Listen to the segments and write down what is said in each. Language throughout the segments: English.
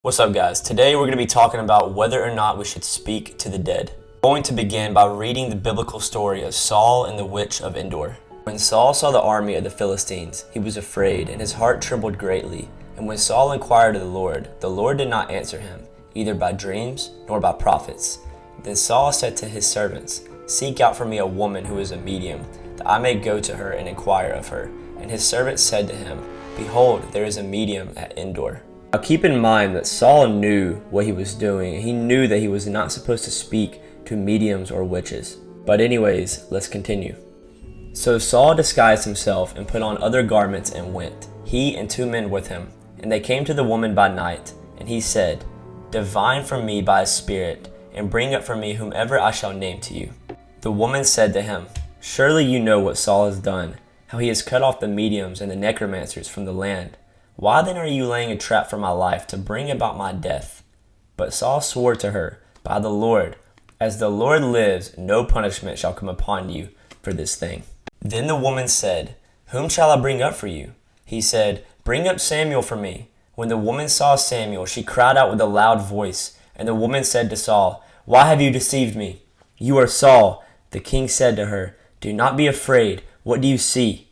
What's up, guys? Today we're going to be talking about whether or not we should speak to the dead. I'm going to begin by reading the biblical story of Saul and the witch of Endor. When Saul saw the army of the Philistines, he was afraid, and his heart trembled greatly. And when Saul inquired of the Lord did not answer him, either by dreams nor by prophets. Then Saul said to his servants, "Seek out for me a woman who is a medium, that I may go to her and inquire of her." And his servants said to him, "Behold, there is a medium at Endor." Now keep in mind that Saul knew what he was doing. He knew that he was not supposed to speak to mediums or witches. But anyways, let's continue. So Saul disguised himself and put on other garments and went, he and 2 men with him. And they came to the woman by night. And he said, "Divine for me by a spirit, and bring up for me whomever I shall name to you." The woman said to him, "Surely you know what Saul has done, how he has cut off the mediums and the necromancers from the land. Why then are you laying a trap for my life to bring about my death?" But Saul swore to her, "By the Lord, as the Lord lives, no punishment shall come upon you for this thing." Then the woman said, "Whom shall I bring up for you?" He said, "Bring up Samuel for me." When the woman saw Samuel, she cried out with a loud voice. And the woman said to Saul, "Why have you deceived me? You are Saul." The king said to her, "Do not be afraid. What do you see?"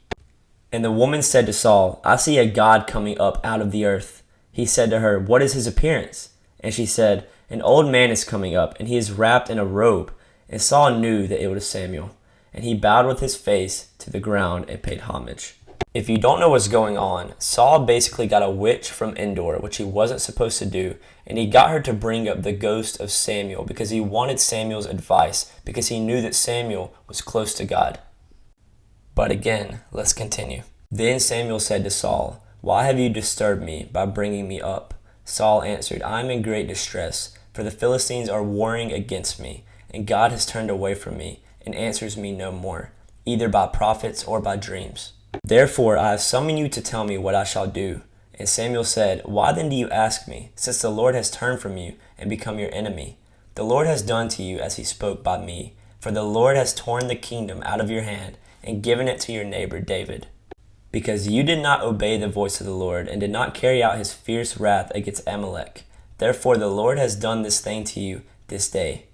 And the woman said to Saul, "I see a god coming up out of the earth." He said to her, "What is his appearance?" And she said, "An old man is coming up, and he is wrapped in a robe." And Saul knew that it was Samuel. And he bowed with his face to the ground and paid homage. If you don't know what's going on, Saul basically got a witch from Endor, which he wasn't supposed to do, and he got her to bring up the ghost of Samuel because he wanted Samuel's advice, because he knew that Samuel was close to God. But again, let's continue. Then Samuel said to Saul, "Why have you disturbed me by bringing me up?" Saul answered, "I am in great distress, for the Philistines are warring against me, and God has turned away from me, and answers me no more, either by prophets or by dreams. Therefore I have summoned you to tell me what I shall do." And Samuel said, "Why then do you ask me, since the Lord has turned from you and become your enemy? The Lord has done to you as he spoke by me, for the Lord has torn the kingdom out of your hand and given it to your neighbor David, because you did not obey the voice of the Lord and did not carry out his fierce wrath against Amalek. Therefore the Lord has done this thing to you this day.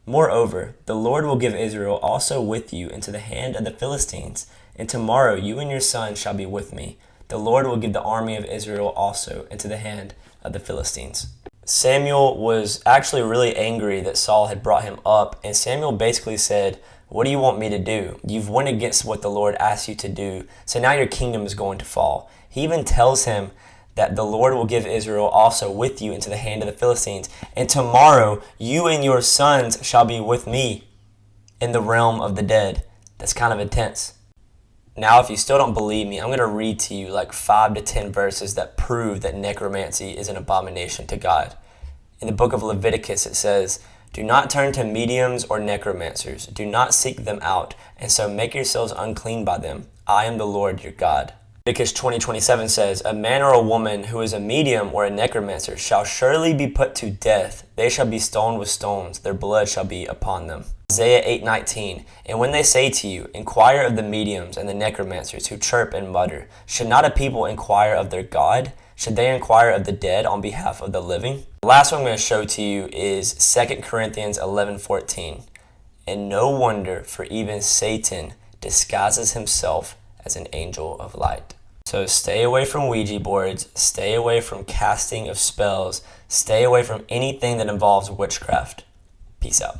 Moreover, the Lord will give Israel also with you into the hand of the Philistines, and tomorrow you and your sons shall be with me. The Lord will give the army of Israel also into the hand of the Philistines." Samuel was actually really angry that Saul had brought him up, and Samuel basically said, "What do you want me to do? You've went against what the Lord asked you to do, so now your kingdom is going to fall." He even tells him that the Lord will give Israel also with you into the hand of the Philistines, and tomorrow you and your sons shall be with me in the realm of the dead. That's kind of intense. Now, if you still don't believe me, I'm going to read to you like 5 to 10 verses that prove that necromancy is an abomination to God. In the book of Leviticus, it says, "Do not turn to mediums or necromancers. Do not seek them out, and so make yourselves unclean by them. I am the Lord your God." Leviticus 20:27 says, "A man or a woman who is a medium or a necromancer shall surely be put to death. They shall be stoned with stones. Their blood shall be upon them." Isaiah 8:19, "And when they say to you, inquire of the mediums and the necromancers who chirp and mutter, should not a people inquire of their God? Should they inquire of the dead on behalf of the living?" The last one I'm going to show to you is 2 Corinthians 11:14. "And no wonder, for even Satan disguises himself as an angel of light." So stay away from Ouija boards, stay away from casting of spells, stay away from anything that involves witchcraft. Peace out.